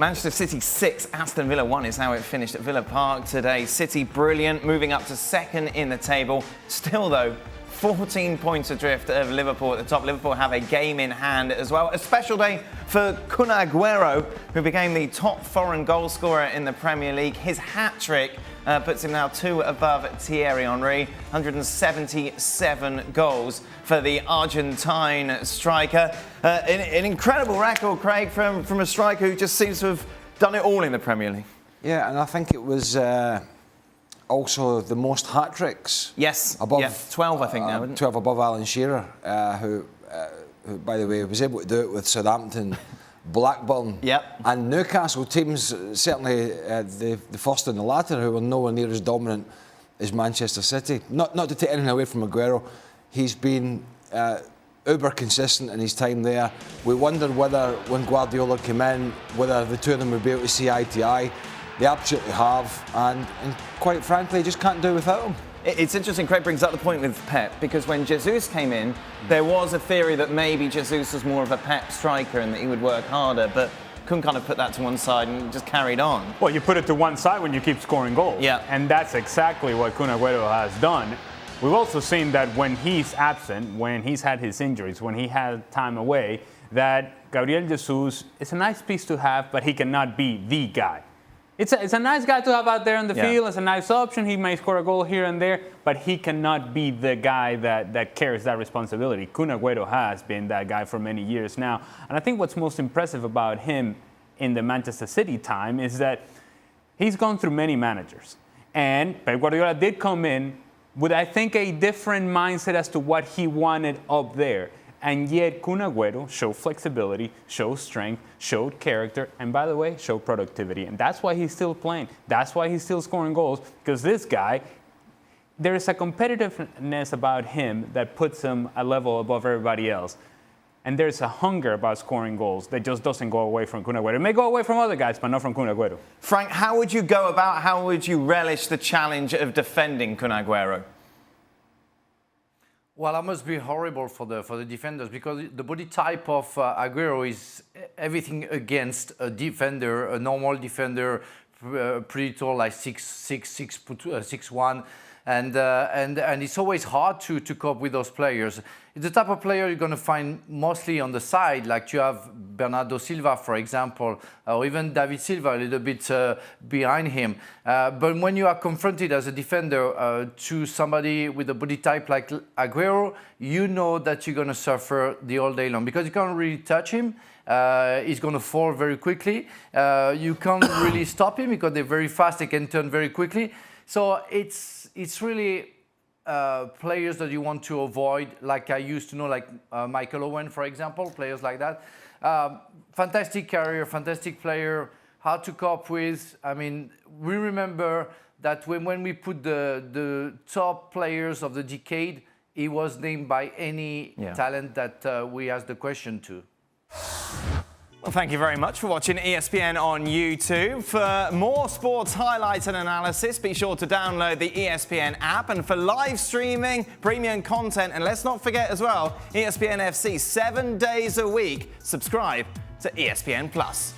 Manchester City 6, Aston Villa 1 is how it finished at Villa Park today. City brilliant, moving up to second in the table. Still though, 14 points adrift of Liverpool at the top. Liverpool have a game in hand as well. A special day for Aguero, who became the top foreign goal scorer in the Premier League. His hat-trick puts him now 2 above Thierry Henry. 177 goals for the Argentine striker. An incredible record, Craig, from a striker who just seems to have done it all in the Premier League. Yeah, and I think it was also the most hat-tricks. Yes, above 12 I think now, isn't it? 12 above Alan Shearer, who, by the way, was able to do it with Southampton, Blackburn and Newcastle teams, certainly the first and the latter, who were nowhere near as dominant as Manchester City. Not to take anything away from Aguero, he's been uber consistent in his time there. We wondered whether, when Guardiola came in, whether the two of them would be able to see eye to eye. They absolutely have, and quite frankly, just can't do without him. It's interesting, Craig brings up the point with Pep, because when Jesus came in, there was a theory that maybe Jesus was more of a Pep striker and that he would work harder, but couldn't kind of put that to one side and just carried on. Well, you put it to one side when you keep scoring goals. Yeah. And that's exactly what Aguero has done. We've also seen that when he's absent, when he's had his injuries, when he had time away, that Gabriel Jesus is a nice piece to have, but he cannot be the guy. It's a nice guy to have out there on the field. It's a nice option. He may score a goal here and there, but he cannot be the guy that carries that responsibility. Aguero has been that guy for many years now. And I think what's most impressive about him in the Manchester City time is that he's gone through many managers. And Pep Guardiola did come in with, I think, a different mindset as to what he wanted up there. And yet, Aguero showed flexibility, showed strength, showed character, and by the way, showed productivity. And that's why he's still playing. That's why he's still scoring goals, because this guy, there is a competitiveness about him that puts him a level above everybody else. And there's a hunger about scoring goals that just doesn't go away from Aguero. It may go away from other guys, but not from Aguero. Frank, how would you relish the challenge of defending Aguero? Well, that must be horrible for the defenders, because the body type of Aguero is everything against a defender, a normal defender, pretty tall, like 6'1", and it's always hard to cope with those players. It's the type of player you're going to find mostly on the side, like you have Bernardo Silva, for example, or even David Silva a little bit behind him. But when you are confronted as a defender to somebody with a body type like Aguero, you know that you're going to suffer the whole day long, because you can't really touch him. He's going to fall very quickly. You can't really stop him because they're very fast. They can turn very quickly. So it's really players that you want to avoid, like I used to know, like Michael Owen, for example, players like that. Fantastic career, fantastic player, hard to cope with. I mean, we remember that when we put the top players of the decade, he was named by any talent that we asked the question to. Well, thank you very much for watching ESPN on YouTube. For more sports highlights and analysis, be sure to download the ESPN app. And for live streaming, premium content, and let's not forget as well, ESPN FC 7 days a week. Subscribe to ESPN Plus.